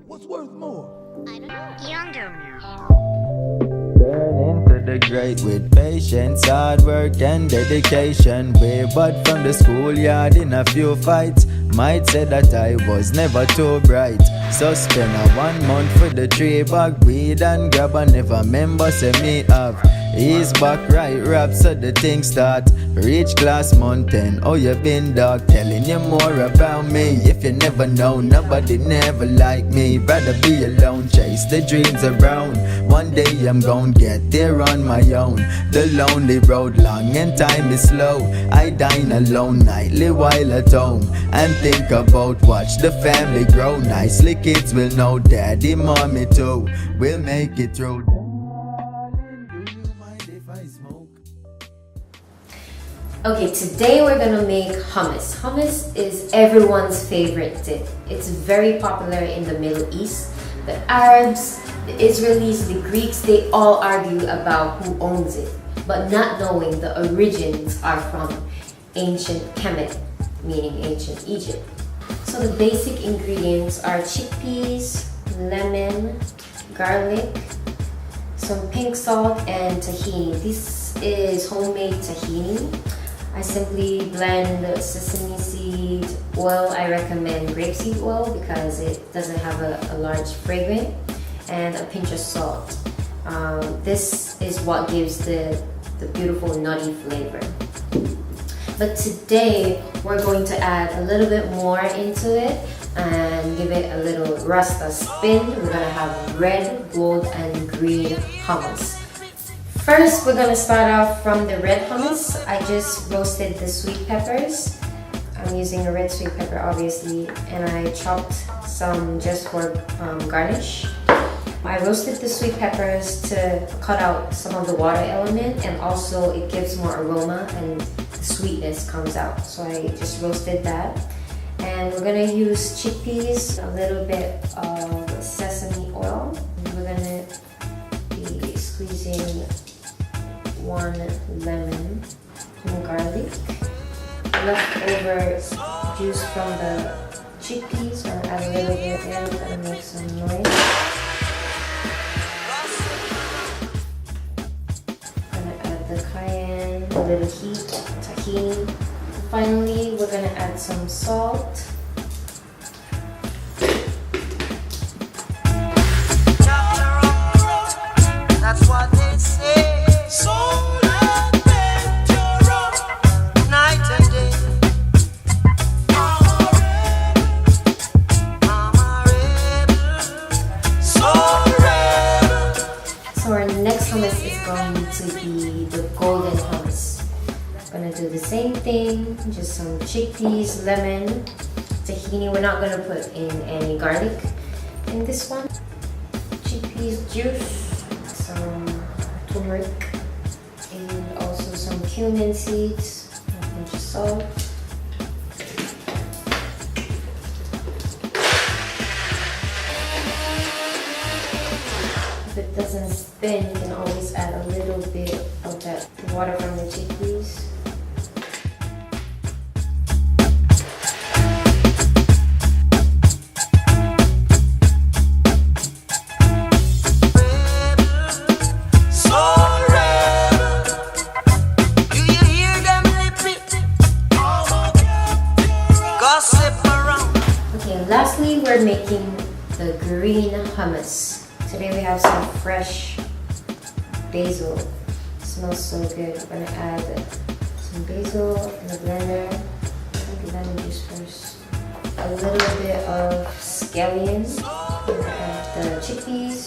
What's worth more? I don't know. Younger. Turn into the great with patience, hard work and dedication. Way but from the schoolyard in a few fights. Might say that I was never too bright. So spend a 1 month for the 3-bag weed and grab a never member say me have. Ease back right rap so the thing start. Reach class mountain, oh you been dog. Telling you more about me. If you never know, nobody never like me. Rather be alone, chase the dreams around. One day I'm gon' get there on my own. The lonely road long and time is slow. I dine alone nightly while at home and think about watch the family grow. Nicely kids will know daddy, mommy too. We'll make it through. Okay, today we're gonna make hummus. Hummus is everyone's favorite dip. It's very popular in the Middle East. The Arabs, the Israelis, the Greeks, they all argue about who owns it, but not knowing the origins are from ancient Kemet, meaning ancient Egypt. So the basic ingredients are chickpeas, lemon, garlic, some pink salt, and tahini. This is homemade tahini. I simply blend sesame seed oil. I recommend grapeseed oil because it doesn't have a large fragrance, and a pinch of salt. This is what gives the beautiful nutty flavor. But today we're going to add a little bit more into it and give it a little Rasta spin. We're gonna have red, gold, and green hummus. First, we're gonna start off from the red hummus. I just roasted the sweet peppers. I'm using a red sweet pepper, obviously, and I chopped some just for garnish. I roasted the sweet peppers to cut out some of the water element, and also it gives more aroma and the sweetness comes out. So I just roasted that. And we're gonna use chickpeas, a little bit of sesame oil. We're gonna be squeezing 1 lemon, some garlic, leftover juice from the chickpeas. I'll add a little bit there, we're gonna make some noise. Gonna add the cayenne, a little heat, tahini. Finally, we're gonna add some salt. That's what they say. Soul adventurer, night and day. I'm a rebel, so rebel. So our next hummus is going to be the golden hummus. Gonna do the same thing, just some chickpeas, lemon, tahini. We're not gonna put in any garlic in this one. Chickpeas juice, some tumeric, and also some cumin seeds, a bunch of salt. If it doesn't spin, you can always add a little bit of that water from the chickpeas. Lastly, we're making the green hummus. Today we have some fresh basil. It smells so good. We're gonna add some basil in the blender. I think lemon juice first. A little bit of scallion. We're gonna add the chickpeas.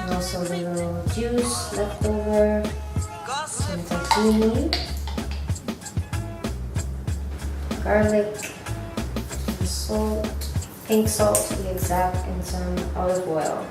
And also the little juice left over. Some tahini. Garlic. Salt, pink salt to be exact, and some olive oil.